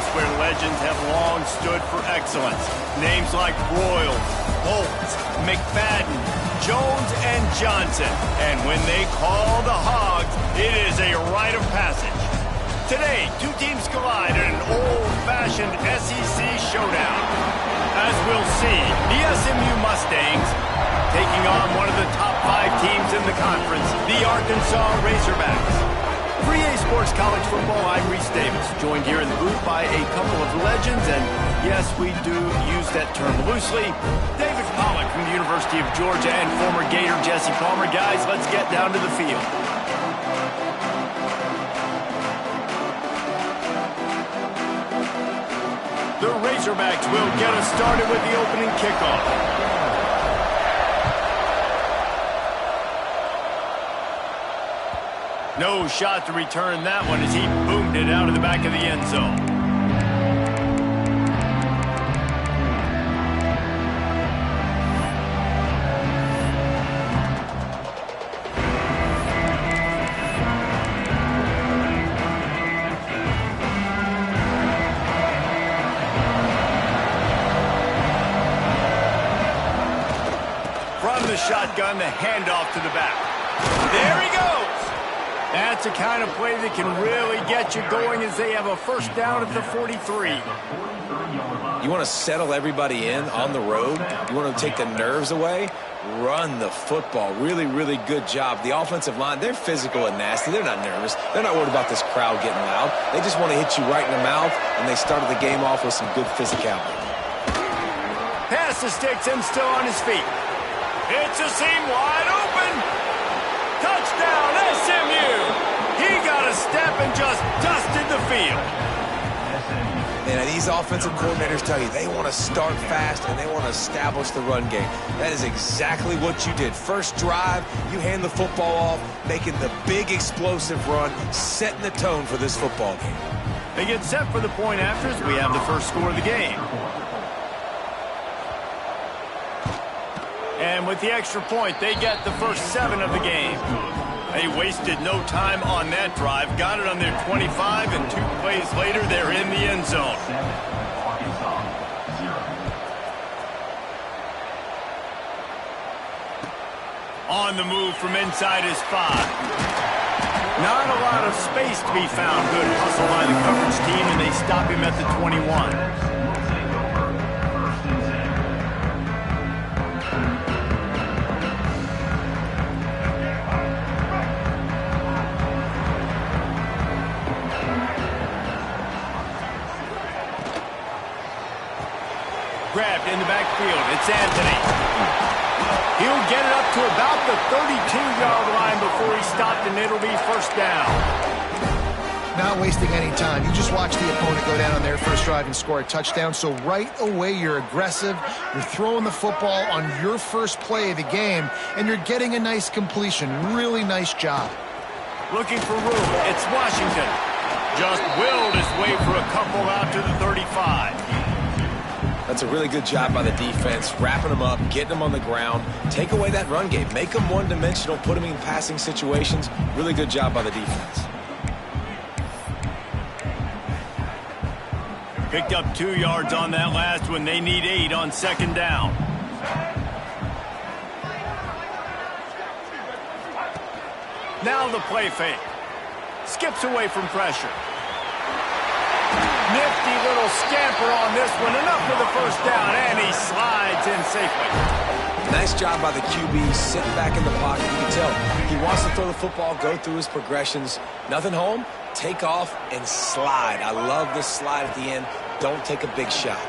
place where legends have long stood for excellence. Names like Broyles, Bolts, McFadden, Jones, and Johnson. And when they call the Hogs, it is a rite of passage. Today, two teams collide in an old-fashioned SEC showdown. As we'll see, the SMU Mustangs taking on one of the top 5 teams in the conference, the Arkansas Razorbacks. For EA Sports College Football, I'm Reese Davis, joined here in the booth by a couple of legends, and yes, we do use that term loosely. David Pollack from the University of Georgia and former Gator Jesse Palmer. Guys, let's get down to the field. The Razorbacks will get us started with the opening kickoff. No shot to return that one as he boomed it out of the back of the end zone. From the shotgun, the handoff to the back. There he goes! That's the kind of play that can really get you going as they have a first down at the 43. You want to settle everybody in on the road? You want to take the nerves away? Run the football. Really, really good job. The offensive line, they're physical and nasty. They're not nervous. They're not worried about this crowd getting loud. They just want to hit you right in the mouth, and they started the game off with some good physicality. Pass to Sticks and still on his feet. It's a seam wide open. Touchdown, SMU! He got a step and just dusted the field. And these offensive coordinators tell you they want to start fast and they want to establish the run game. That is exactly what you did. First drive, you hand the football off, making the big explosive run, setting the tone for this football game. They get set for the point after as we have the first score of the game. And with the extra point, they get the first 7 of the game. They wasted no time on that drive. Got it on their 25, and 2 plays later, they're in the end zone. On the move from inside his 5. Not a lot of space to be found. Good hustle by the coverage team, and they stop him at the 21. Grabbed in the backfield. It's Anthony. He'll get it up to about the 32-yard line before he's stopped, and it'll be first down. Not wasting any time. You just watch the opponent go down on their first drive and score a touchdown. So right away, you're aggressive. You're throwing the football on your first play of the game, and you're getting a nice completion. Really nice job. Looking for room. It's Washington. Just willed his way for a couple out to the 35. That's a really good job by the defense, wrapping them up, getting them on the ground. Take away that run game. Make them one-dimensional, put them in passing situations. Really good job by the defense. Picked up 2 yards on that last one. They need 8 on second down. Now the play fake. Skips away from pressure. Nifty little scamper on this one. Enough for the first down, and he slides in safely. Nice job by the QB, sitting back in the pocket. You can tell he wants to throw the football, go through his progressions. Nothing home, take off, and slide. I love this slide at the end. Don't take a big shot.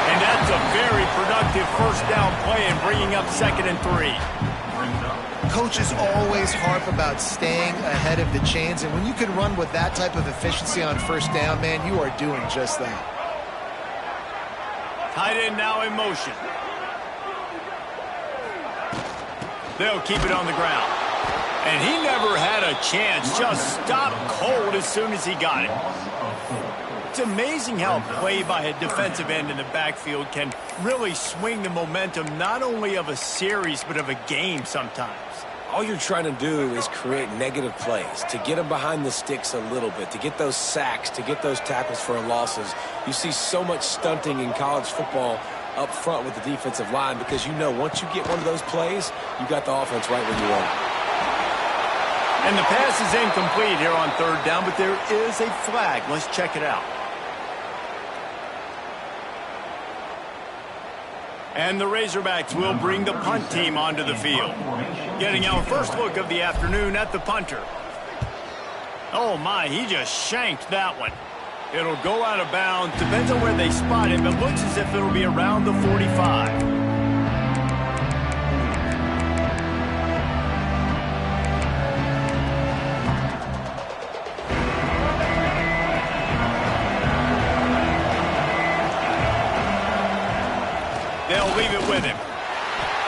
And that's a very productive first down play and bringing up 2nd and 3. Coaches always harp about staying ahead of the chains, and when you can run with that type of efficiency on first down, man, you are doing just that. Tight end now in motion. They'll keep it on the ground. And he never had a chance. Just stopped cold as soon as he got it. It's amazing how a play by a defensive end in the backfield can really swing the momentum not only of a series but of a game sometimes. all you're trying to do is create negative plays, to get them behind the sticks a little bit, to get those sacks, to get those tackles for losses. You see so much stunting in college football up front with the defensive line because you know once you get one of those plays, you got the offense right where you want it. And the pass is incomplete here on third down, but there is a flag. Let's check it out. And the Razorbacks will bring the punt team onto the field. Getting our first look of the afternoon at the punter. Oh my, he just shanked that one. It'll go out of bounds. Depends on where they spot it, but looks as if it'll be around the 45. They'll leave it with him.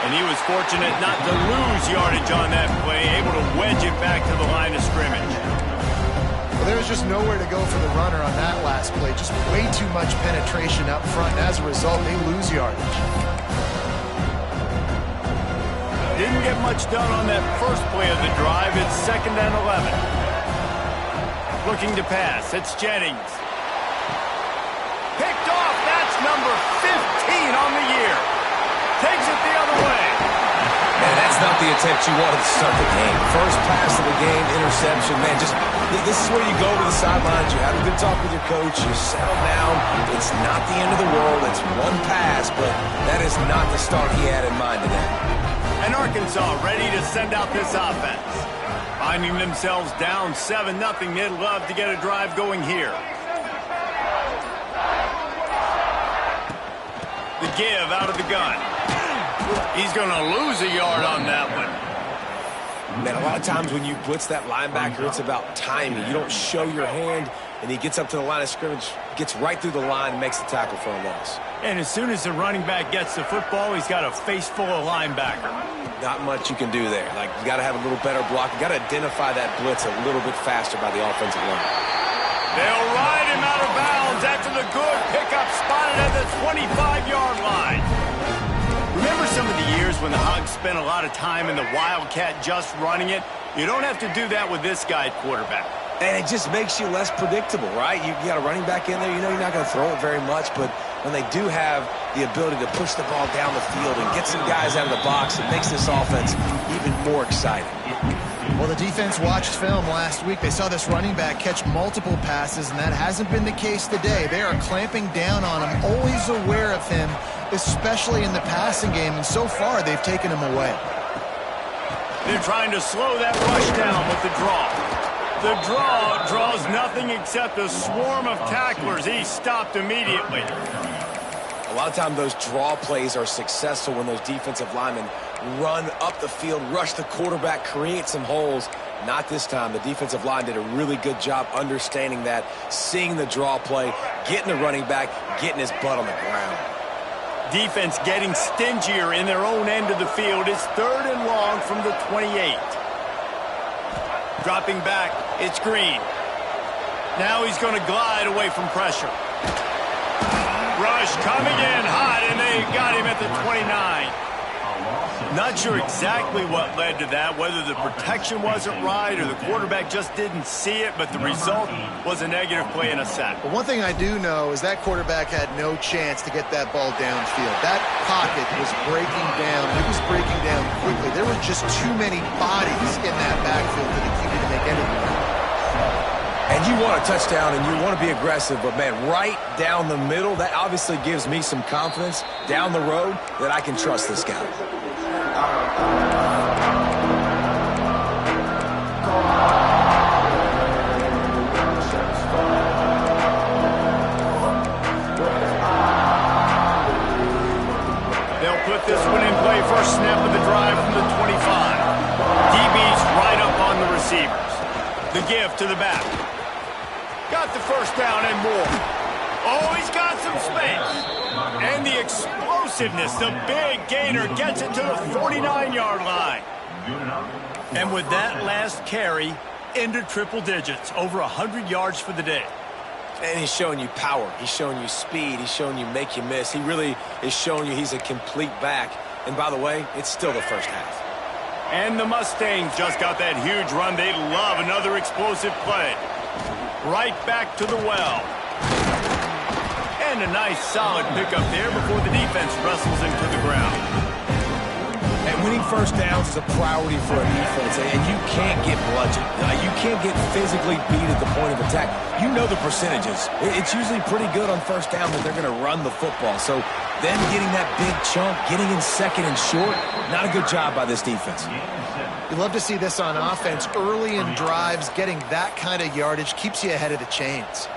And he was fortunate not to lose yardage on that play, able to wedge it back to the line of scrimmage. Well, there was just nowhere to go for the runner on that last play. Just way too much penetration up front, and as a result, they lose yardage. Didn't get much done on that first play of the drive. It's 2nd and 11. Looking to pass. It's Jennings. Picked off. That's number 15 on the year. Takes it the other way. Man, that's not the attempt you wanted to start the game. First pass of the game, interception. Man, this is where you go to the sidelines. You have a good talk with your coach. You settle down. It's not the end of the world. It's one pass, but that is not the start he had in mind today. And Arkansas ready to send out this offense. Finding themselves down 7-0, they'd love to get a drive going here. The give out of the gun. He's going to lose a yard on that one. Man, a lot of times when you blitz that linebacker, it's about timing. You don't show your hand, and he gets up to the line of scrimmage, gets right through the line, and makes the tackle for a loss. And as soon as the running back gets the football, he's got a face full of linebacker. Not much you can do there. Like, you got to have a little better block. You got to identify that blitz a little bit faster by the offensive line. They'll ride him out of bounds after the good pickup spotted at the 25-yard line. Remember some of the years when the Hogs spent a lot of time in the Wildcat just running it? You don't have to do that with this guy at quarterback. And it just makes you less predictable, right? You got a running back in there. You know you're not going to throw it very much, but when they do have the ability to push the ball down the field and get some guys out of the box, it makes this offense even more exciting. Well, the defense watched film last week. They saw this running back catch multiple passes, and that hasn't been the case today. They are clamping down on him, always aware of him, especially in the passing game, and so far they've taken him away. They're trying to slow that rush down with the draw. The draw draws nothing except a swarm of tacklers. He's stopped immediately. A lot of times those draw plays are successful when those defensive linemen run up the field, rush the quarterback, create some holes. Not this time. The defensive line did a really good job understanding that, seeing the draw play, getting the running back, getting his butt on the ground. Defense getting stingier in their own end of the field. It's 3rd and long from the 28. Dropping back, it's Green. Now he's going to glide away from pressure. Rush coming in hot, and they got him at the 29. Not sure exactly what led to that, whether the protection wasn't right or the quarterback just didn't see it, but the result was a negative play and a sack. But one thing I do know is that quarterback had no chance to get that ball downfield. That pocket was breaking down. It was breaking down quickly. There were just too many bodies in that backfield for the QB to make anything. And you want a touchdown and you want to be aggressive, but man, right down the middle, that obviously gives me some confidence down the road that I can trust this guy. They'll put this one in play. First snap of the drive from the 25. DB's right up on the receivers. The give to the back. Got the first down and more. Oh, he's got some space. And the explosiveness, the big gainer gets it to the 49-yard line. And with that last carry, into triple digits, over 100 yards for the day. And he's showing you power. He's showing you speed. He's showing you make you miss. He really is showing you he's a complete back. And by the way, it's still the first half. And the Mustangs just got that huge run. They love another explosive play. Right back to the well. And a nice solid pickup there before the defense wrestles him to the ground. And winning first downs is a priority for a defense, and you can't get bludgeoned. You can't get physically beat at the point of attack. You know the percentages. It's usually pretty good on first down that they're going to run the football. So them getting that big chunk, getting in second and short, not a good job by this defense. You love to see this on offense. Early in drives, getting that kind of yardage keeps you ahead of the chains.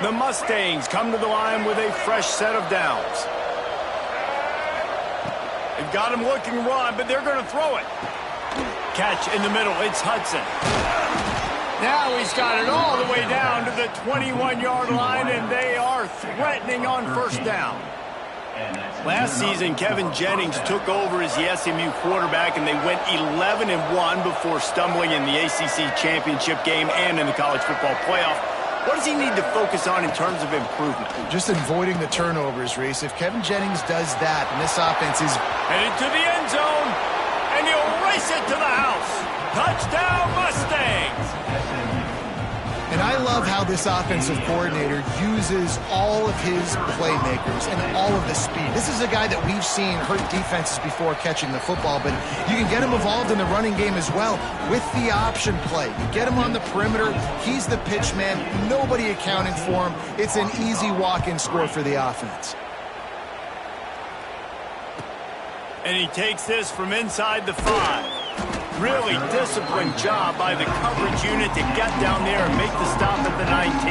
The Mustangs come to the line with a fresh set of downs. They've got him looking run, but they're going to throw it. Catch in the middle. It's Hudson. Now he's got it all the way down to the 21-yard line, and they are threatening on first down. Last season, Kevin Jennings took over as the SMU quarterback, and they went 11-1 before stumbling in the ACC championship game and in the college football playoff. What does he need to focus on in terms of improvement? Just avoiding the turnovers, Reese. If Kevin Jennings does that, and this offense is headed to the end zone, and he'll race it to the house. Touchdown, Mustangs! And I love how this offensive coordinator uses all of his playmakers and all of the speed. This is a guy that we've seen hurt defenses before catching the football, but you can get him involved in the running game as well with the option play. You get him on the perimeter. He's the pitch man. Nobody accounting for him. It's an easy walk-in score for the offense. And he takes this from inside the 5. Really disciplined job by the coverage unit to get down there and make the stop at the 19.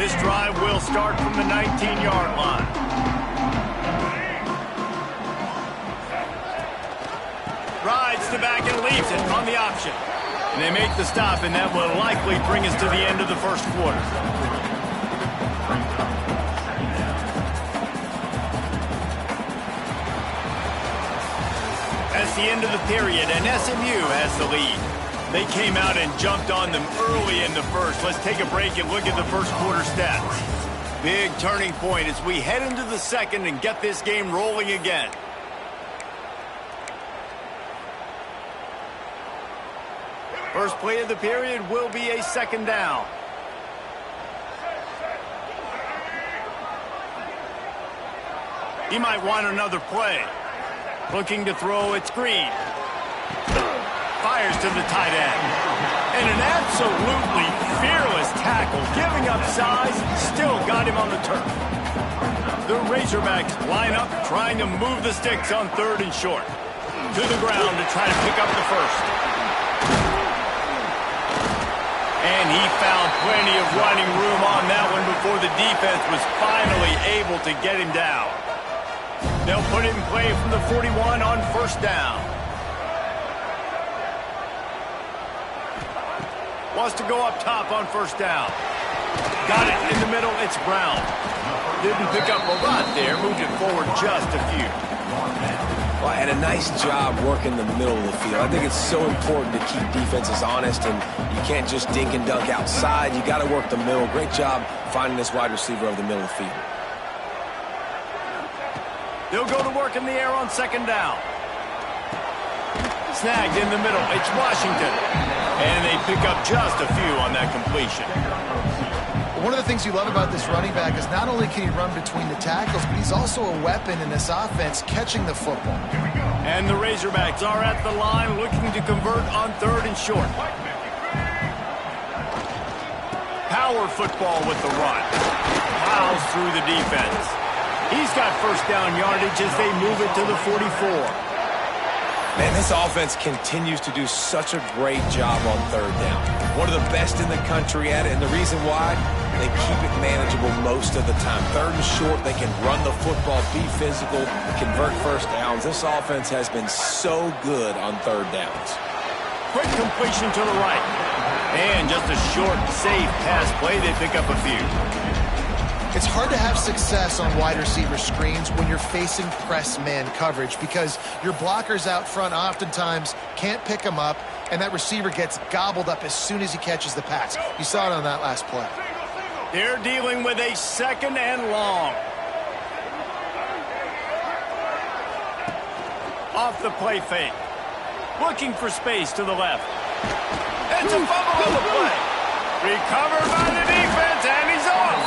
This drive will start from the 19-yard line. Rides to back and leaves it on the option. And they make the stop, and that will likely bring us to the end of the first quarter. That's the end of the period, and SMU has the lead. They came out and jumped on them early in the first. Let's take a break and look at the first quarter stats. Big turning point as we head into the second and get this game rolling again. First play of the period will be a second down. He might want another play. Looking to throw, it's Green. Fires to the tight end. And an absolutely fearless tackle, giving up size, still got him on the turf. The Razorbacks line up, trying to move the sticks on third and short. To the ground to try to pick up the first. And he found plenty of running room on that one before the defense was finally able to get him down. They'll put it in play from the 41 on first down. Wants to go up top on first down. Got it in the middle, it's Brown. Didn't pick up a lot there, moved it forward just a few. Well, and a nice job working the middle of the field. I think it's so important to keep defenses honest, and you can't just dink and dunk outside. You got to work the middle. Great job finding this wide receiver over the middle of the field. They'll go to work in the air on second down. Snagged in the middle. It's Washington. And they pick up just a few on that completion. One of the things you love about this running back is not only can he run between the tackles, but he's also a weapon in this offense catching the football. And the Razorbacks are at the line looking to convert on third and short. Power football with the run. Plows through the defense. He's got first down yardage as they move it to the 44. Man, this offense continues to do such a great job on third down. One of the best in the country at it, and the reason why, they keep it manageable most of the time. Third and short, they can run the football, be physical, convert first downs. This offense has been so good on third downs. Quick completion to the right. And just a short, safe pass play. They pick up a few. It's hard to have success on wide receiver screens when you're facing press man coverage because your blockers out front oftentimes can't pick them up, and that receiver gets gobbled up as soon as he catches the pass. You saw it on that last play. They're dealing with a 2nd and long. Off the play fake. Looking for space to the left. It's a fumble on the play. Recovered by the defense, and he's off.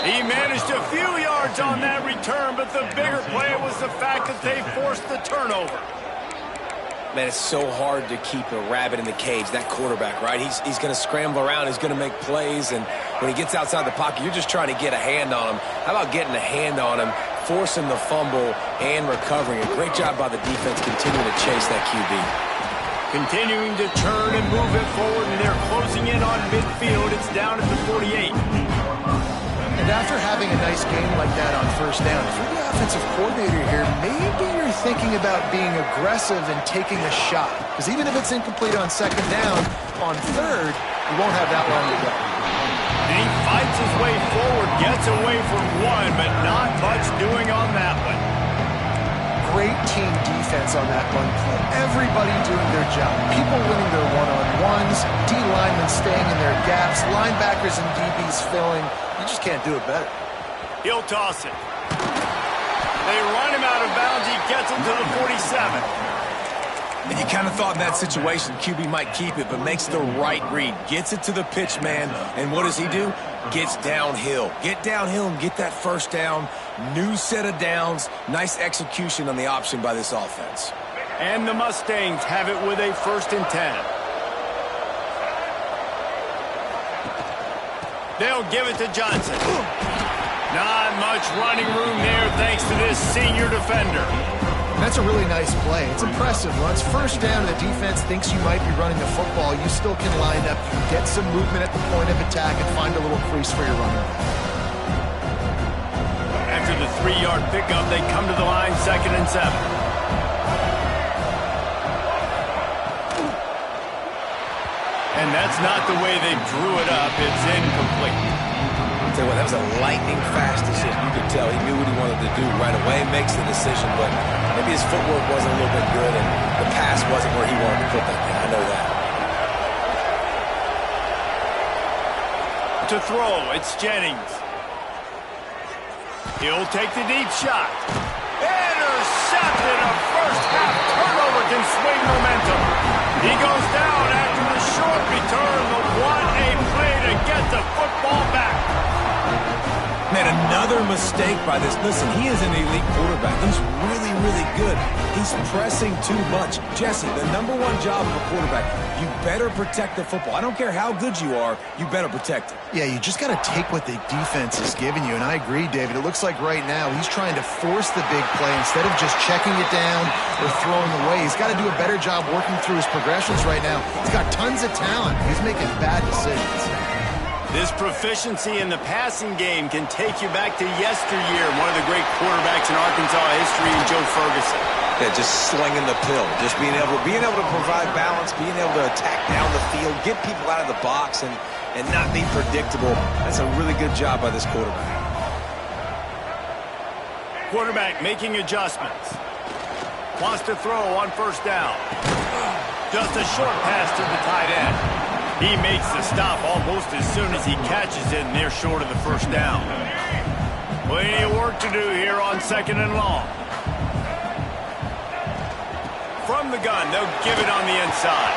He managed a few yards on that return, but the bigger play was the fact that they forced the turnover. Man, it's so hard to keep a rabbit in the cage, that quarterback, right? He's going to scramble around, he's going to make plays, and when he gets outside the pocket, you're just trying to get a hand on him. How about getting a hand on him, forcing the fumble, and recovering? A great job by the defense continuing to chase that QB. Continuing to turn and move it forward, and they're closing in on midfield. It's down at the 48. And after having a nice game like that on first down, if you're the offensive coordinator here, maybe you're thinking about being aggressive and taking a shot. Because even if it's incomplete on 2nd down, on 3rd, you won't have that long to go. And he fights his way forward, gets away from one, but not much doing on that one. Great team defense on that one play. Everybody doing their job. People winning their one-on-ones, D-linemen staying in their gaps, linebackers and DBs filling. You just can't do it better. He'll toss it. They run him out of bounds. He gets him to the 47. And you kind of thought in that situation QB might keep it, but makes the right read. Gets it to the pitch man, and what does he do? Gets downhill. Get downhill and get that first down. New set of downs. Nice execution on the option by this offense. And the Mustangs have it with a 1st and 10. They'll give it to Johnson. Not much running room there thanks to this senior defender. That's a really nice play. It's impressive. Once first down and the defense thinks you might be running the football, you still can line up, get some movement at the point of attack, and find a little crease for your running back. After the 3-yard pickup, they come to the line 2nd and 7. And that's not the way they drew it up. It's incomplete. I'll tell you what, that was a lightning-fast decision. You could tell he knew what he wanted to do right away, makes the decision, but maybe his footwork wasn't a little bit good, and the pass wasn't where he wanted to put that thing. I know that. To throw, it's Jennings. He'll take the deep shot. Intercepted. A first-half turnover can swing momentum. He goes down after the short return, but what a play to get the football back. Man, another mistake by this. Listen, he is an elite quarterback. He's really, really good. He's pressing too much. Jesse, the #1 job of a quarterback, you better protect the football. I don't care how good you are, you better protect it. Yeah, you just got to take what the defense is giving you, and I agree, David. It looks like right now he's trying to force the big play instead of just checking it down or throwing away. He's got to do a better job working through his progressions right now. He's got tons of talent. He's making bad decisions. This proficiency in the passing game can take you back to yesteryear, one of the great quarterbacks in Arkansas history, Joe Ferguson. Yeah, just slinging the pill, just being able to provide balance, being able to attack down the field, get people out of the box, and not be predictable. That's a really good job by this quarterback. Quarterback making adjustments. Wants to throw on first down. Just a short pass to the tight end. He makes the stop almost as soon as he catches it, and they're short of the first down. Plenty of work to do here on 2nd and long. From the gun, they'll give it on the inside.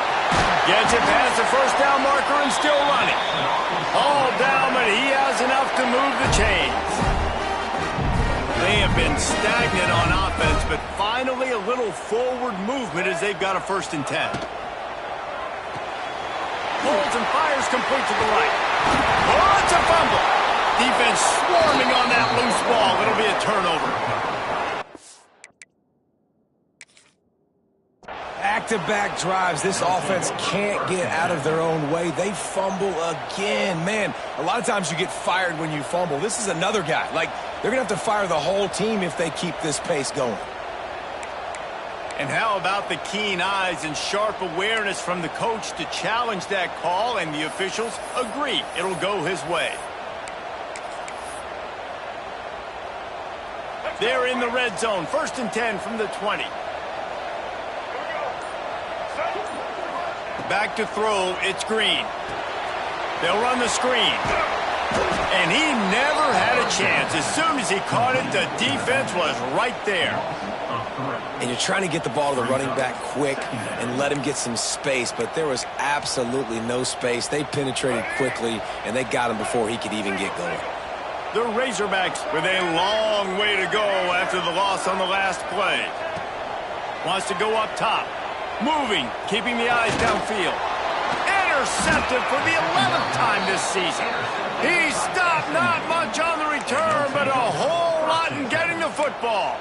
Gets it past the first down marker and still running. All down, but he has enough to move the chains. They have been stagnant on offense, but finally a little forward movement as they've got a 1st and 10. Pulls and fires complete to the right. Oh, it's a fumble. Defense swarming on that loose ball. It'll be a turnover. Back-to-back drives. This offense can't get out of their own way. They fumble again. Man, a lot of times you get fired when you fumble. This is another guy. Like, they're going to have to fire the whole team if they keep this pace going. And how about the keen eyes and sharp awareness from the coach to challenge that call, and the officials agree it'll go his way. They're in the red zone. 1st and 10 from the 20. Back to throw, it's Green. They'll run the screen. And he never had a chance. As soon as he caught it, the defense was right there. And you're trying to get the ball to the running back quick and let him get some space, but there was absolutely no space. They penetrated quickly, and they got him before he could even get going. The Razorbacks with a long way to go after the loss on the last play. Wants to go up top. Moving, keeping the eyes downfield. Intercepted for the 11th time this season. He stopped not much on the return, but a whole lot in getting the football.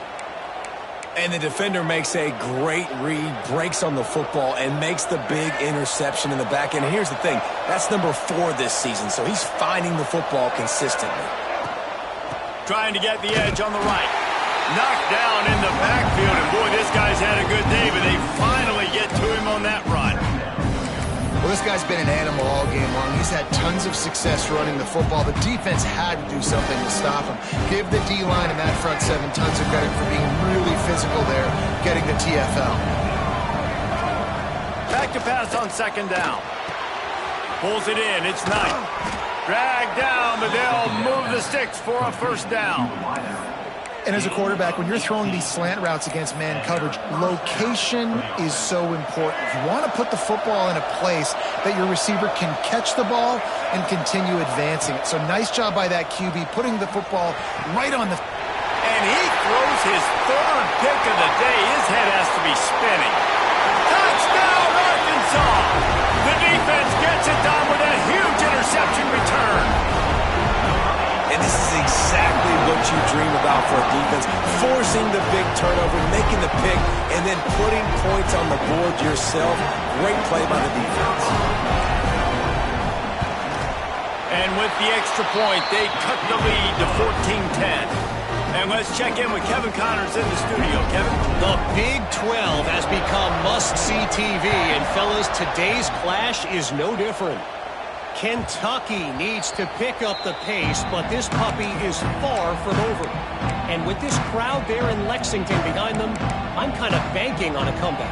And the defender makes a great read, breaks on the football, and makes the big interception in the back end. And here's the thing, that's number 4 this season, so he's finding the football consistently. Trying to get the edge on the right. Knocked down in the backfield, and boy, this guy's had a good day, but they finally get to him on that run. Well, this guy's been an animal all game long. He's had tons of success running the football. The defense had to do something to stop him. Give the D-line and that front 7 tons of credit for being really physical there, getting the TFL. Back to pass on 2nd down. Pulls it in, it's Knight. Dragged down, but they'll move the sticks for a 1st down. And as a quarterback, when you're throwing these slant routes against man coverage, location is so important. You want to put the football in a place that your receiver can catch the ball and continue advancing it. So nice job by that QB, putting the football right on the... And he throws his 3rd pick of the day. His head has to be spinning. Touchdown, Arkansas! The defense gets it done with a huge interception return. And this is exactly what you dream about for a defense. Forcing the big turnover, making the pick, and then putting points on the board yourself. Great play by the defense. And with the extra point, they cut the lead to 14-10. And let's check in with Kevin Connors in the studio. Kevin? The Big 12 has become must-see TV. And, fellas, today's clash is no different. Kentucky needs to pick up the pace, but this puppy is far from over. And with this crowd there in Lexington behind them, I'm kind of banking on a comeback.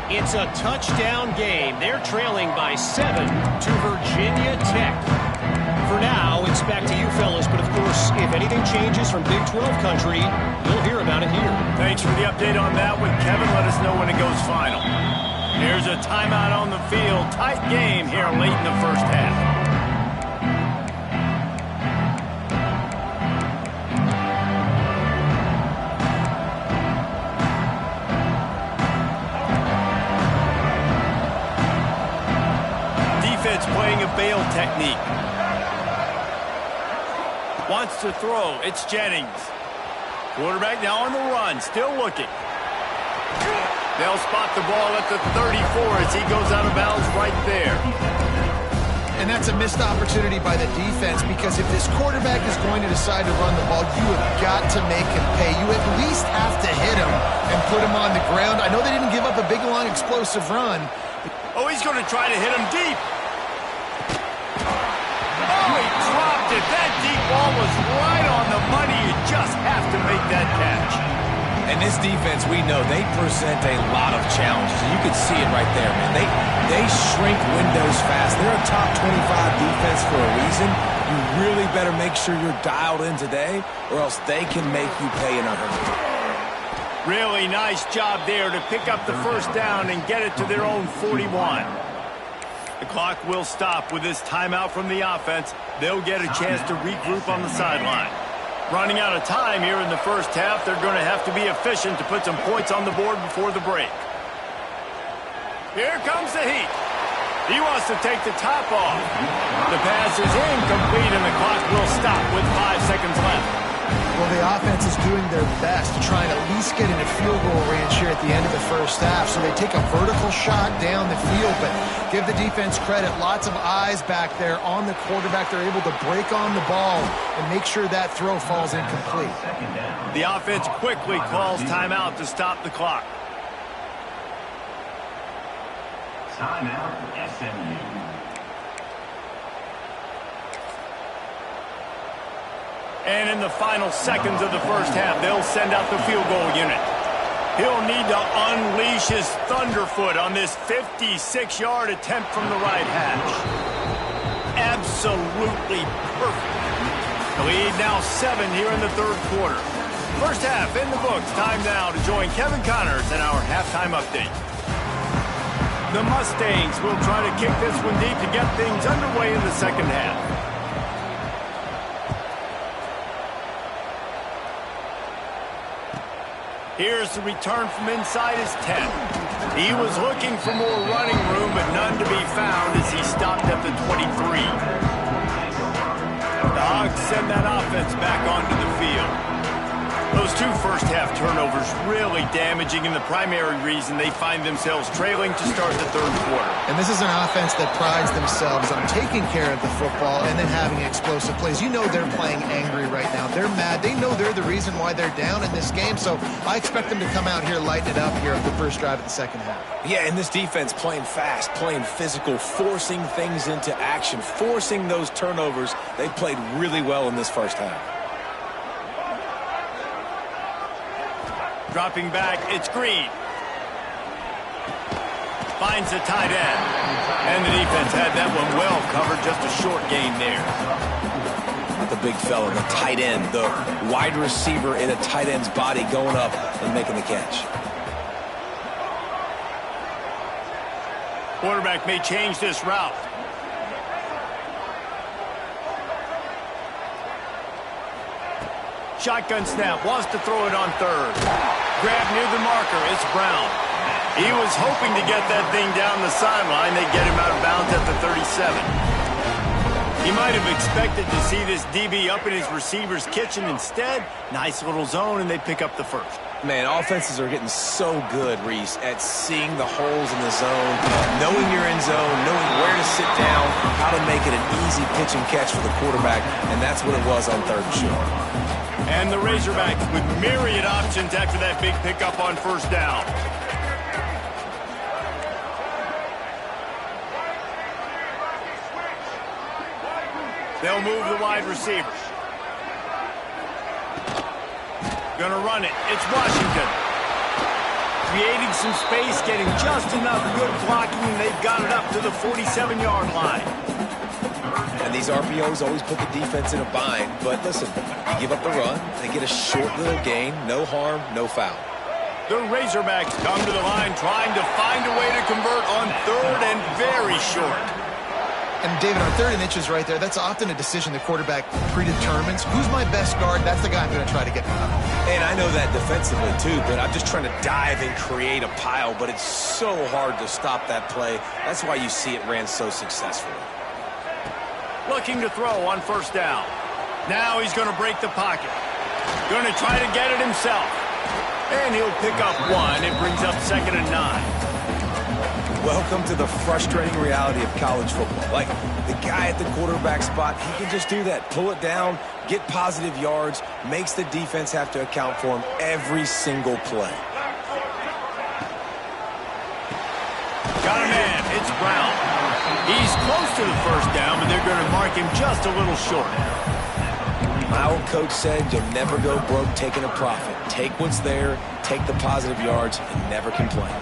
It's a touchdown game. They're trailing by 7 to Virginia Tech. For now, it's back to you fellas, but of course, if anything changes from Big 12 country, you'll hear about it here. Thanks for the update on that one, Kevin. Let us know when it goes final. Here's a timeout on the field. Tight game here late in the 1st half. Defense playing a bail technique. Wants to throw. It's Jennings. Quarterback now on the run. Still looking. They'll spot the ball at the 34 as he goes out of bounds right there. And that's a missed opportunity by the defense, because if this quarterback is going to decide to run the ball, you have got to make him pay. You at least have to hit him and put him on the ground. I know they didn't give up a big, long, explosive run. Oh, he's going to try to hit him deep. Oh, he dropped it. That deep ball was right on the money. You just have to make that catch. And this defense, we know, they present a lot of challenges. And you can see it right there, man. They shrink windows fast. They're a top 25 defense for a reason. You really better make sure you're dialed in today, or else they can make you pay in a hurry. Really nice job there to pick up the 1st down and get it to their own 41. The clock will stop with this timeout from the offense. They'll get a chance to regroup on the sideline. Running out of time here in the 1st half, they're going to have to be efficient to put some points on the board before the break. Here comes the heat. He wants to take the top off. The pass is incomplete, and the clock will stop with 5 seconds left. Well, the offense is doing their best to try and at least get into field goal range here at the end of the 1st half. So they take a vertical shot down the field, but give the defense credit. Lots of eyes back there on the quarterback. They're able to break on the ball and make sure that throw falls incomplete. The offense quickly calls timeout to stop the clock. Timeout, SMU. And in the final seconds of the 1st half, they'll send out the field goal unit. He'll need to unleash his thunderfoot on this 56-yard attempt from the right hash. Absolutely perfect. The lead now 7 here in the third quarter. First half in the books. Time now to join Kevin Connors in our halftime update. The Mustangs will try to kick this one deep to get things underway in the second half. Here's the return from inside his 10. He was looking for more running room, but none to be found as he stopped at the 23. The Hogs send that offense back onto the field. Those two first-half turnovers really damaging, and the primary reason they find themselves trailing to start the third quarter. And this is an offense that prides themselves on taking care of the football and then having explosive plays. You know they're playing angry right now. They're mad. They know they're the reason why they're down in this game, so I expect them to come out here, lighten it up here at the first drive of the second half. Yeah, and this defense playing fast, playing physical, forcing things into action, forcing those turnovers. They played really well in this first half. Dropping back, it's Green. Finds the tight end. And the defense had that one well covered, just a short gain there. The big fella, the tight end, the wide receiver in a tight end's body going up and making the catch. Quarterback may change this route. Shotgun snap, wants to throw it on third. Grab near the marker, it's Brown. He was hoping to get that thing down the sideline. They get him out of bounds at the 37. He might have expected to see this DB up in his receiver's kitchen. Instead, nice little zone, and they pick up the first. Man, offenses are getting so good, Reese, at seeing the holes in the zone, knowing you're in zone, knowing where to sit down, how to make it an easy pitch and catch for the quarterback, and that's what it was on third and short. And the Razorbacks with myriad options after that big pickup on first down. They'll move the wide receivers. Gonna run it. It's Washington. Creating some space, getting just enough good blocking, and they've got it up to the 47-yard line. And these RPOs always put the defense in a bind. But listen, you give up the run, they get a short little gain, no harm, no foul. The Razorbacks come to the line trying to find a way to convert on third and very short. And David, on third and inches right there, that's often a decision the quarterback predetermines. Who's my best guard? That's the guy I'm going to try to get out. And I know that defensively too, but I'm just trying to dive and create a pile, but it's so hard to stop that play. That's why you see it ran so successfully. Looking to throw on first down. Now he's going to break the pocket. Going to try to get it himself. And he'll pick up one. It brings up 2nd and 9. Welcome to the frustrating reality of college football. Like, the guy at the quarterback spot, he can just do that. Pull it down, get positive yards, makes the defense have to account for him every single play. Got a man. It's Brown. He's close to the first down, but they're going to mark him just a little short. My old coach said you'll never go broke taking a profit. Take what's there, take the positive yards, and never complain.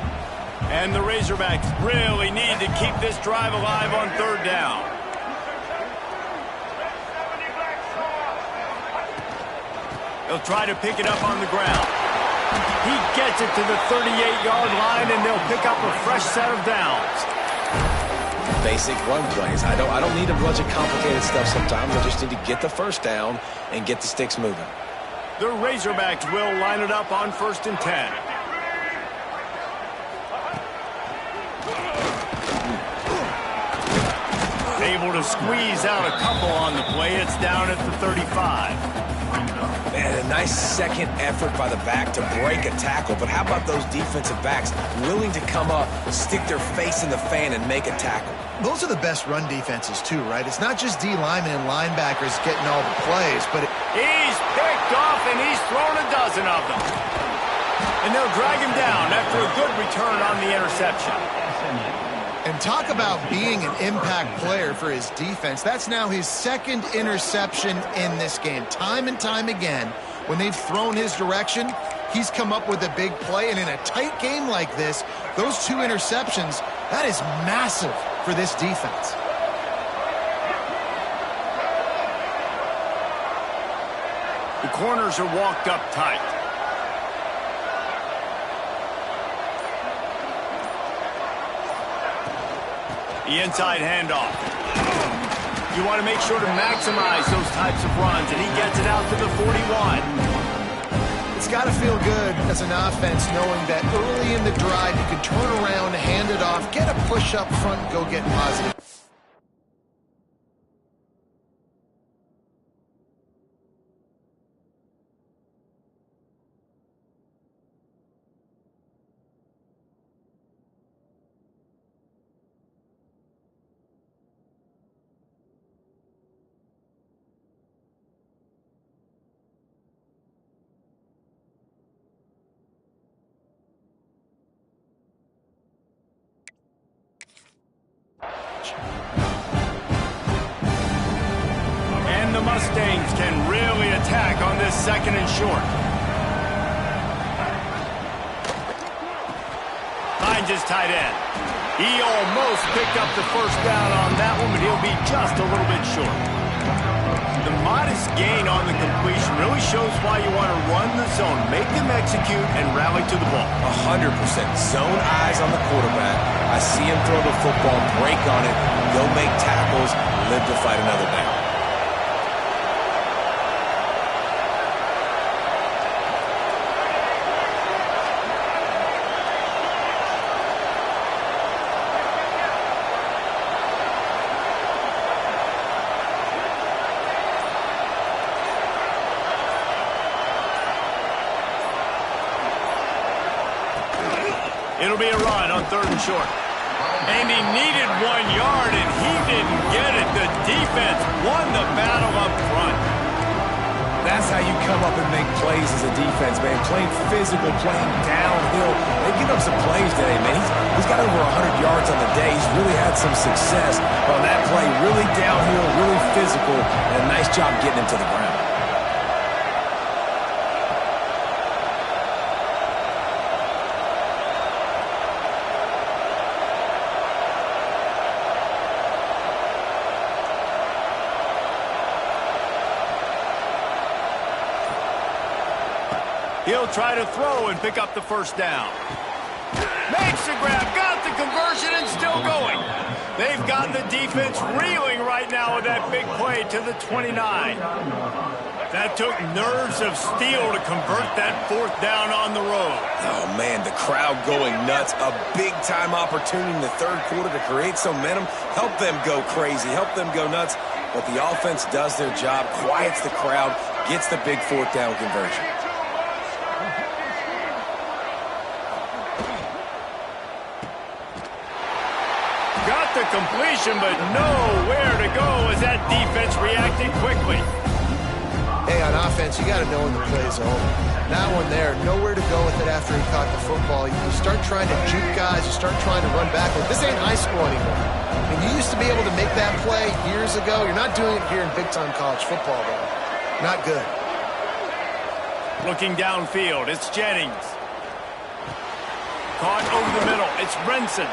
And the Razorbacks really need to keep this drive alive on third down. They'll try to pick it up on the ground. He gets it to the 38-yard line, and they'll pick up a fresh set of downs. Basic run plays. I don't need a bunch of complicated stuff sometimes. I just need to get the first down and get the sticks moving. The Razorbacks will line it up on 1st and 10. Able to squeeze out a couple on the play. It's down at the 35. Man, a nice second effort by the back to break a tackle. But how about those defensive backs willing to come up, stick their face in the fan, and make a tackle? Those are the best run defenses, too, right? It's not just D linemen and linebackers getting all the plays, but he's picked off, and he's thrown a dozen of them. And they'll drag him down after a good return on the interception. And talk about being an impact player for his defense. That's now his 2nd interception in this game. Time and time again, when they've thrown his direction, he's come up with a big play. And in a tight game like this, those 2 interceptions, that is massive for this defense. The corners are walked up tight. The inside handoff. You want to make sure to maximize those types of runs, and he gets it out to the 41. It's got to feel good as an offense knowing that early in the drive you can turn around, hand it off, get a push up front, and go get positive. And the Mustangs can really attack on this 2nd and short. Finds his tight end. He almost picked up the first down on that one, but he'll be just a little bit short. The modest gain on the completion really shows why you want to run the zone, make them execute, and rally to the ball. 100%. Zone eyes on the quarterback. I see him throw the football, break on it, go make tackles, live to fight another down. It'll be a run on 3rd and short. And he needed 1 yard, and he didn't get it. The defense won the battle up front. That's how you come up and make plays as a defense, man. Playing physical, playing downhill. They've given up some plays today, man. He's got over 100 yards on the day. He's really had some success on that play. Really downhill, really physical, and a nice job getting him to the ground. He'll try to throw and pick up the first down. Makes the grab, got the conversion, and still going. They've got the defense reeling right now with that big play to the 29. That took nerves of steel to convert that 4th down on the road. Oh, man, the crowd going nuts. A big-time opportunity in the 3rd quarter to create some momentum. Help them go crazy. Help them go nuts. But the offense does their job, quiets the crowd, gets the big 4th down conversion. Got the completion, but nowhere to go as that defense reacted quickly. Hey, on offense, you got to know when the play's over. That one there, nowhere to go with it after he caught the football. You start trying to juke guys, you start trying to run backward. This ain't high school anymore. I mean, you used to be able to make that play years ago. You're not doing it here in big-time college football, though. Not good. Looking downfield, it's Jennings. Caught over the middle, it's Brinson.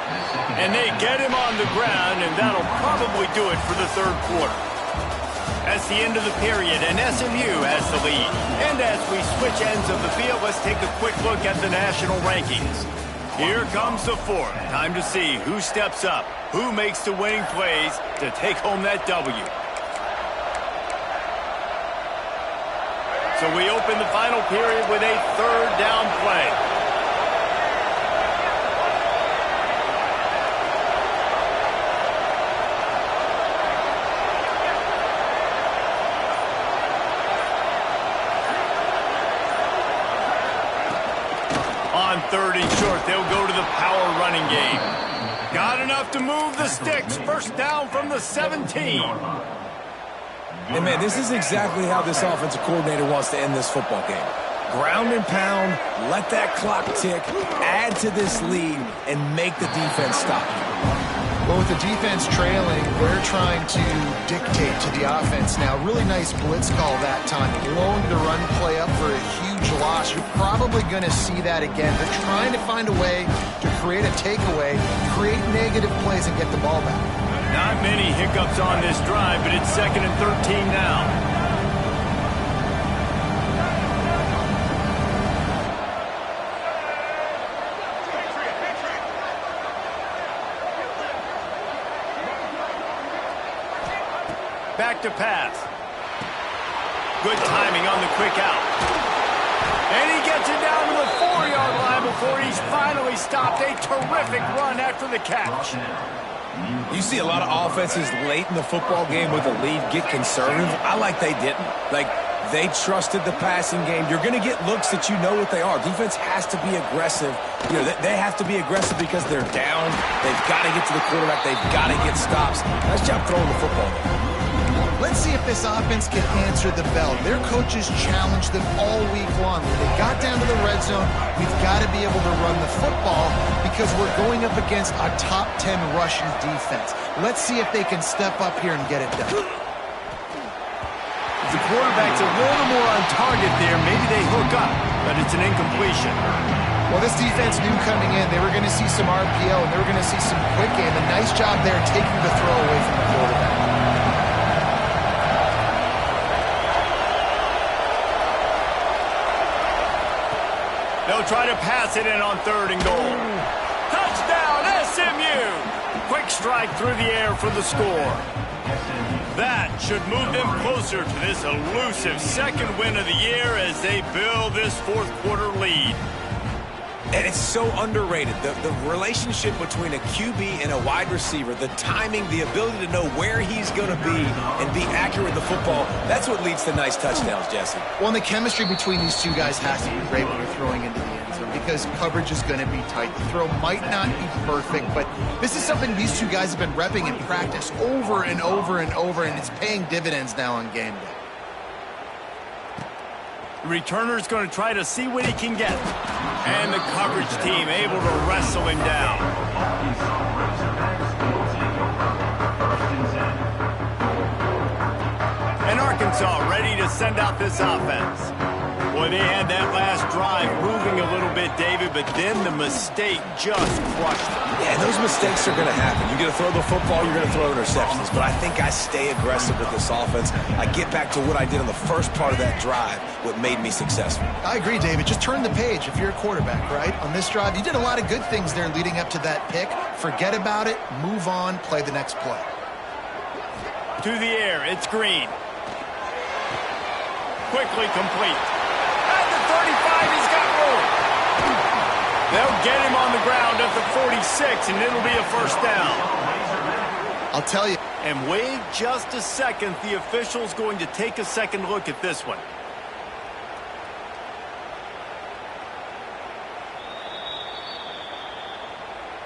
And they get him on the ground, and that'll probably do it for the 3rd quarter. That's the end of the period, and SMU has the lead. And as we switch ends of the field, let's take a quick look at the national rankings. Here comes the 4th. Time to see who steps up, who makes the winning plays to take home that W. So we open the final period with a 3rd down play. On 3rd and short, they'll go to the power running game. Got enough to move the sticks. First down from the 17. And, man, this is exactly how this offensive coordinator wants to end this football game. Ground and pound, let that clock tick, add to this lead, and make the defense stop. Well, with the defense trailing, they're trying to dictate to the offense now. Really nice blitz call that time, blowing the run play up for a huge loss, you're probably going to see that again. They're trying to find a way to create a takeaway, create negative plays, and get the ball back. Not many hiccups on this drive, but it's 2nd and 13 now. Back to pass. Good timing on the quick out. And he gets it down to the 4-yard line before he's finally stopped. A terrific run after the catch. You see a lot of offenses late in the football game with a lead get conservative. I like they didn't. Like, they trusted the passing game. You're going to get looks that you know what they are. Defense has to be aggressive. You know, they have to be aggressive because they're down. They've got to get to the quarterback. They've got to get stops. Nice job throwing the football. Let's see if this offense can answer the bell. Their coaches challenged them all week long. When they got down to the red zone, we've got to be able to run the football because we're going up against a top 10 rushing defense. Let's see if they can step up here and get it done. The quarterback's a little more on target there. Maybe they hook up, but it's an incompletion. Well, this defense knew coming in they were going to see some RPO and they were going to see some quick game. A nice job there taking the throw away from the quarterback. They'll try to pass it in on 3rd and goal. Touchdown, SMU! Quick strike through the air for the score. That should move them closer to this elusive 2nd win of the year as they build this 4th quarter lead. And it's so underrated. The relationship between a QB and a wide receiver, the timing, the ability to know where he's going to be and be accurate with the football, that's what leads to nice touchdowns, Jesse. Well, and the chemistry between these two guys has to be great when you're throwing into the end zone because coverage is going to be tight. The throw might not be perfect, but this is something these two guys have been repping in practice over and over and over, and it's paying dividends now on game day. The returner's going to try to see what he can get. And the coverage team able to wrestle him down. And Arkansas ready to send out this offense. Boy, they had that last drive moving a little bit, David, but then the mistake just crushed them. Yeah, those mistakes are going to happen. You're going to throw the football, you're going to throw interceptions. But I think I stay aggressive with this offense. I get back to what I did on the first part of that drive, what made me successful. I agree, David. Just turn the page if you're a quarterback, right? On this drive, you did a lot of good things there leading up to that pick. Forget about it, move on, play the next play. To the air, it's Green. Quickly complete. At the 35, he's got room. They'll get him on the ground at the 46, and it'll be a 1st down. I'll tell you. And wait just a second. The official's going to take a second look at this one.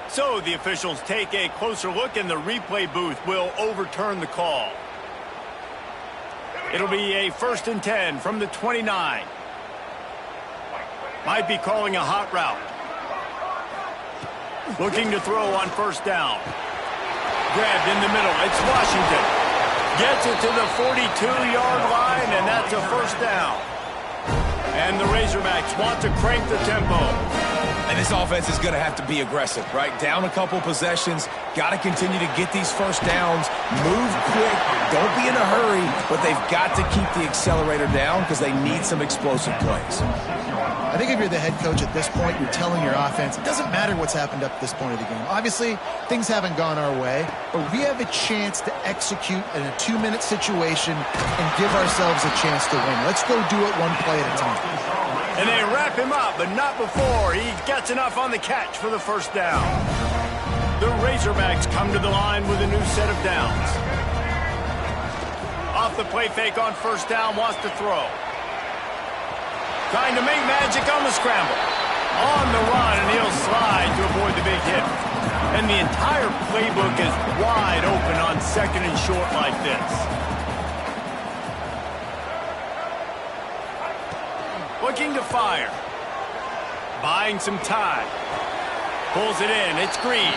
So the officials take a closer look, and the replay booth will overturn the call. It'll be a 1st and 10 from the 29. Might be calling a hot route. Looking to throw on 1st down. Grabbed in the middle. It's Washington. Gets it to the 42-yard line, and that's a 1st down. And the Razorbacks want to crank the tempo. And this offense is going to have to be aggressive, right? Down a couple possessions. Got to continue to get these 1st downs. Move quick. Don't be in a hurry. But they've got to keep the accelerator down because they need some explosive plays. I think if you're the head coach at this point, you're telling your offense, it doesn't matter what's happened up to this point of the game. Obviously, things haven't gone our way, but we have a chance to execute in a 2-minute situation and give ourselves a chance to win. Let's go do it one play at a time. And they wrap him up, but not before he gets enough on the catch for the 1st down. The Razorbacks come to the line with a new set of downs. Off the play fake on 1st down, wants to throw. Trying to make magic on the scramble. On the run, and he'll slide to avoid the big hit. And the entire playbook is wide open on 2nd and short like this. Looking to fire. Buying some time. Pulls it in. It's Green.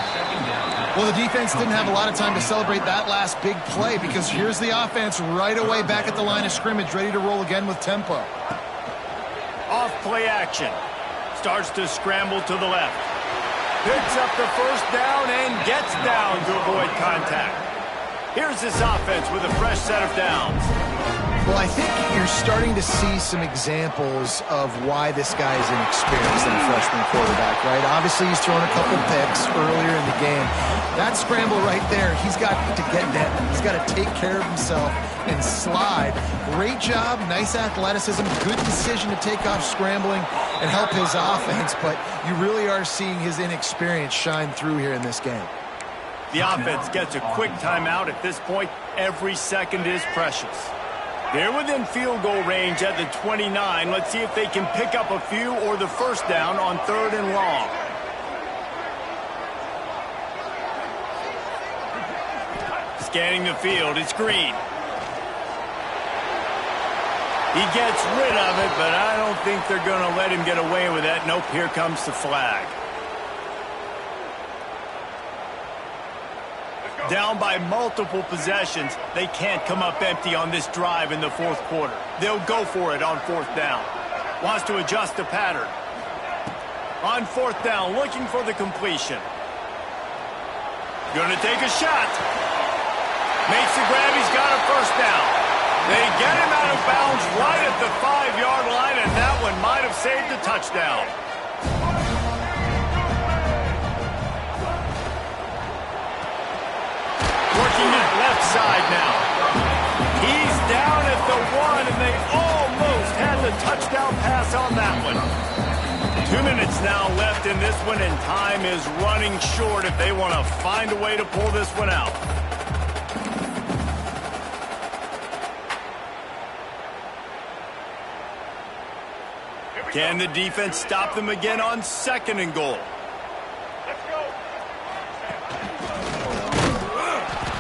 Well, the defense didn't have a lot of time to celebrate that last big play because here's the offense right away back at the line of scrimmage, ready to roll again with tempo. Off play action. Starts to scramble to the left. Picks up the first down and gets down to avoid contact. Here's this offense with a fresh set of downs. Well, I think you're starting to see some examples of why this guy is inexperienced in a freshman quarterback, right? Obviously, he's thrown a couple picks earlier in the game. That scramble right there, he's got to get net. He's got to take care of himself and slide. Great job, nice athleticism, good decision to take off scrambling and help his offense, but you really are seeing his inexperience shine through here in this game. The offense gets a quick timeout. At this point, every second is precious. They're within field goal range at the 29. Let's see if they can pick up a few or the first down on 3rd and long. Scanning the field, it's Green. He gets rid of it, but I don't think they're going to let him get away with that. Nope, here comes the flag. Down by multiple possessions, they can't come up empty on this drive in the 4th quarter. They'll go for it on 4th down. Wants to adjust the pattern. On 4th down, looking for the completion. Going to take a shot. Makes the grab, he's got a first down. They get him out of bounds right at the 5-yard line, and that one might have saved a touchdown. Working it left side now. He's down at the 1, and they almost had the touchdown pass on that one. 2 minutes now left in this one, and time is running short if they want to find a way to pull this one out. Can the defense stop them again on 2nd and goal?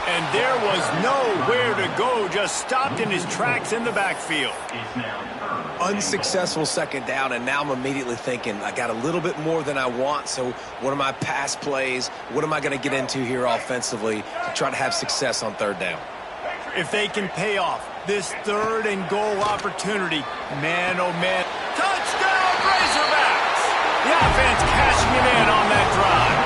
And there was nowhere to go, just stopped in his tracks in the backfield. Unsuccessful 2nd down, and now I'm immediately thinking, I got a little bit more than I want, so what are my pass plays? What am I going to get into here offensively to try to have success on 3rd down? If they can pay off this 3rd and goal opportunity, man, oh man. Touchdown, Razorbacks! The offense cashing it in on that drive.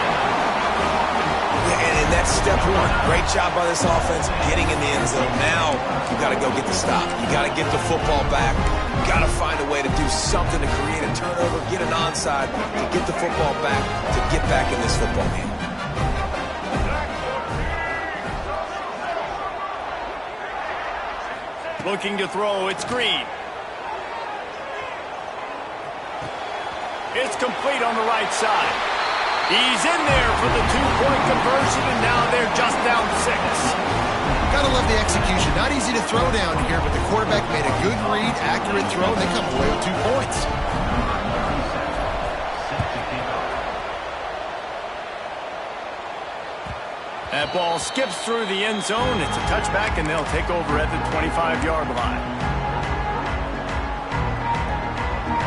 And that's step 1. Great job by this offense getting in the end zone. Now you got to go get the stop. You got to get the football back. You got to find a way to do something to create a turnover, get an onside, to get the football back, to get back in this football game. Looking to throw, it's Green. It's complete on the right side. He's in there for the 2-point conversion, and now they're just down 6. Gotta love the execution. Not easy to throw down here, but the quarterback made a good read, accurate throw, and they come away with 2 points. That ball skips through the end zone. It's a touchback, and they'll take over at the 25-yard line.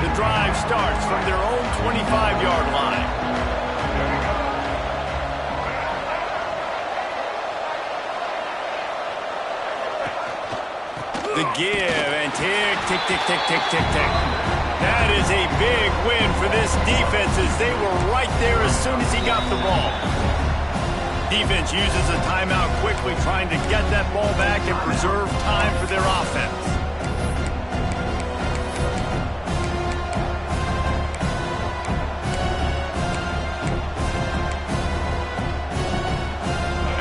The drive starts from their own 25-yard line. The give, and tick, tick, tick, tick, tick, tick, tick. That is a big win for this defense as they were right there as soon as he got the ball. Defense uses a timeout quickly, trying to get that ball back and preserve time for their offense.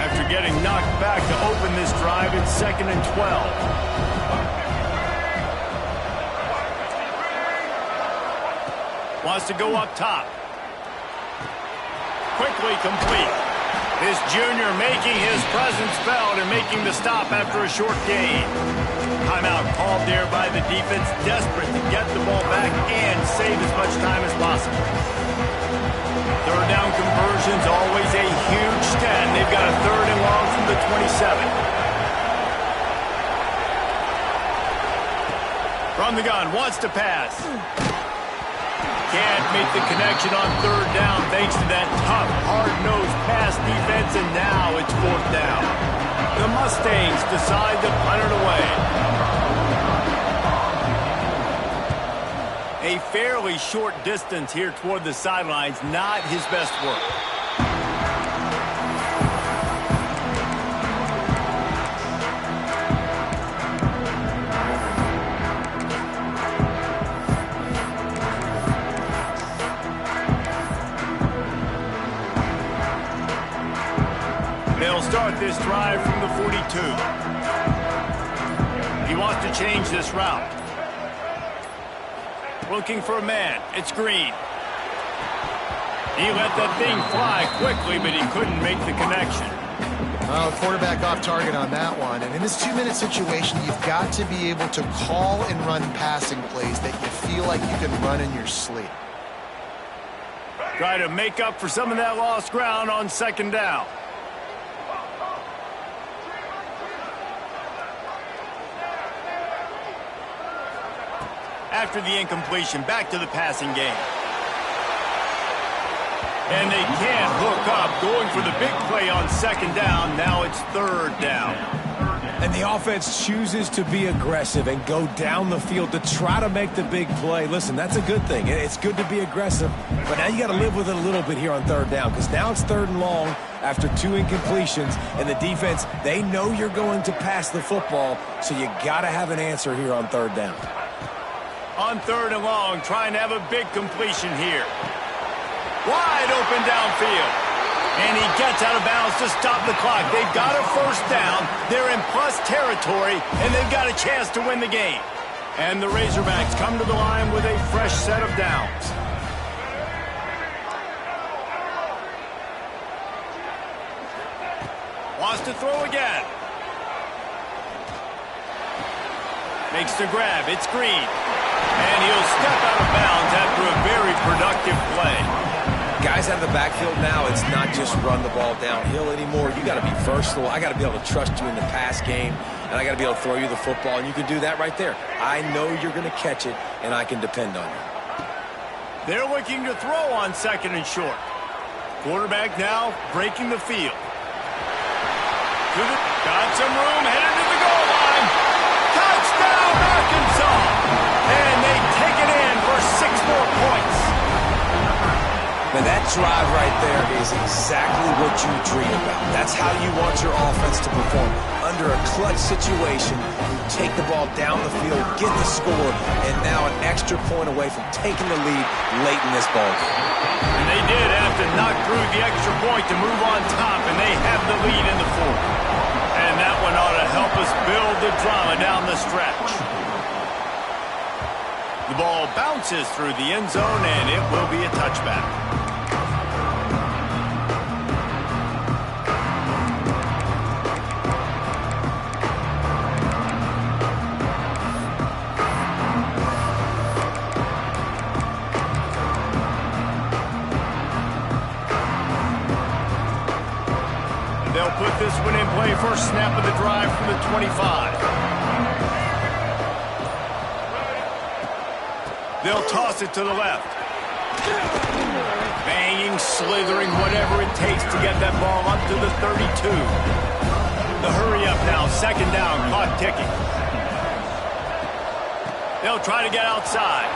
After getting knocked back to open this drive, it's 2nd and 12. Wants to go up top. Quickly complete. This junior making his presence felt and making the stop after a short gain. Timeout called there by the defense, desperate to get the ball back and save as much time as possible. 3rd down conversion's always a huge stat. They've got a 3rd and long from the 27. From the gun, wants to pass. Can't make the connection on 3rd down thanks to that tough, hard-nosed pass defense, and now it's 4th down. The Mustangs decide to punt it away. A fairly short distance here toward the sidelines, not his best work. They'll start this drive from the 42. He wants to change this route. Looking for a man. It's Green. He let that thing fly quickly, but he couldn't make the connection. Quarterback off target on that one. And in this 2-minute situation, you've got to be able to call and run passing plays that you feel like you can run in your sleep. Try to make up for some of that lost ground on second down. After the incompletion, back to the passing game. And they can't hook up. Going for the big play on second down. Now it's third down. And the offense chooses to be aggressive and go down the field to try to make the big play. Listen, that's a good thing. It's good to be aggressive, but now you got to live with it a little bit here on third down, because now it's third and long after 2 incompletions, and the defense, they know you're going to pass the football, so you got to have an answer here on third down. On third and long, trying to have a big completion here. Wide open downfield. And he gets out of bounds to stop the clock. They've got a first down. They're in plus territory, and they've got a chance to win the game. And the Razorbacks come to the line with a fresh set of downs. Wants to throw again. Makes the grab. It's Green. And he'll step out of bounds after a very productive play. Guys out of the backfield now, it's not just run the ball downhill anymore. You got to be versatile. I got to be able to trust you in the pass game, and I got to be able to throw you the football, and you can do that right there. I know you're going to catch it, and I can depend on you. They're looking to throw on second and short. Quarterback now breaking the field. Got some room, headed to the goal line. Touchdown, Arkansas! And they take it in for 6 more points. Now that drive right there is exactly what you dream about. That's how you want your offense to perform. Under a clutch situation, you take the ball down the field, get the score, and now an extra point away from taking the lead late in this ball game. And they did have to knock through the extra point to move on top, and they have the lead in the fourth. And that one ought to help us build the drama down the stretch. The ball bounces through the end zone, and it will be a touchback. They'll put this one in play. First snap of the drive from the 25. They'll toss it to the left. Banging, slithering, whatever it takes to get that ball up to the 32. The hurry up now, second down, clock ticking. They'll try to get outside.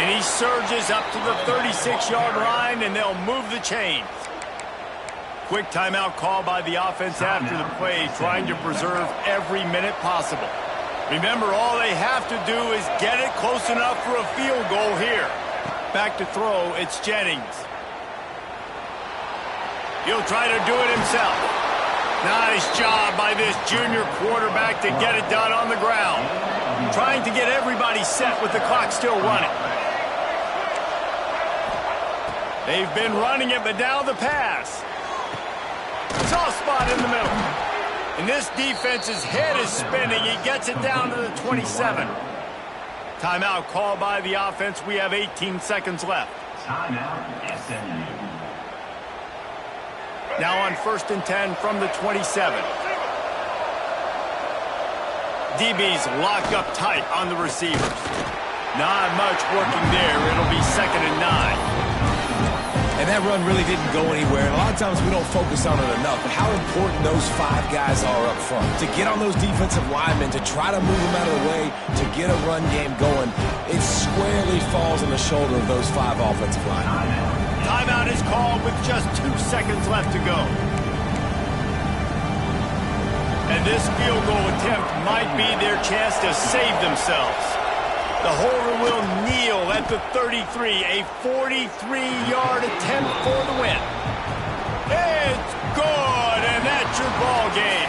And he surges up to the 36-yard line, and they'll move the chains. Quick timeout call by the offense after the play, trying to preserve every minute possible. Remember, all they have to do is get it close enough for a field goal here. Back to throw, it's Jennings. He'll try to do it himself. Nice job by this junior quarterback to get it done on the ground. Trying to get everybody set with the clock still running. They've been running it, but now the pass. Soft spot in the middle. And this defense's head is spinning. He gets it down to the 27. Timeout called by the offense. We have 18 seconds left. Timeout, SMU. Now on 1st and 10 from the 27. DB's locked up tight on the receivers. Not much working there. It'll be 2nd and 9. And that run really didn't go anywhere. And a lot of times we don't focus on it enough. But how important those 5 guys are up front. To get on those defensive linemen, to try to move them out of the way, to get a run game going, it squarely falls on the shoulder of those 5 offensive linemen. Timeout is called with just 2 seconds left to go. And this field goal attempt might be their chance to save themselves. The holder will kneel at the 33, a 43-yard attempt for the win. It's good, and that's your ball game.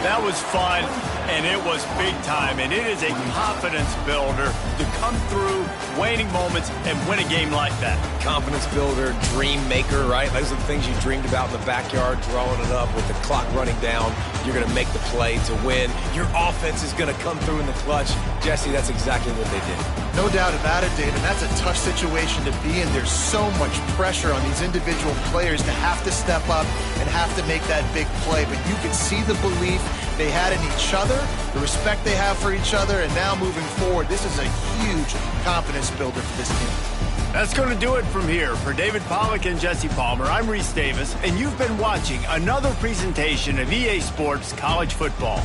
That was fun, and it was big time, and it is a confidence builder to come through waning moments and win a game like that. Confidence builder, dream maker, right? Those are the things you dreamed about in the backyard, drawing it up with the clock running down. You're going to make the play to win. Your offense is going to come through in the clutch. Jesse, that's exactly what they did. No doubt about it, Dave, and that's a tough situation to be in. There's so much pressure on these individual players to have to step up and have to make that big play. But you could see the belief they had in each other, the respect they have for each other, and now moving forward, this is a huge confidence builder for this team. That's going to do it from here. For David Pollack and Jesse Palmer, I'm Reese Davis, and you've been watching another presentation of EA Sports College Football.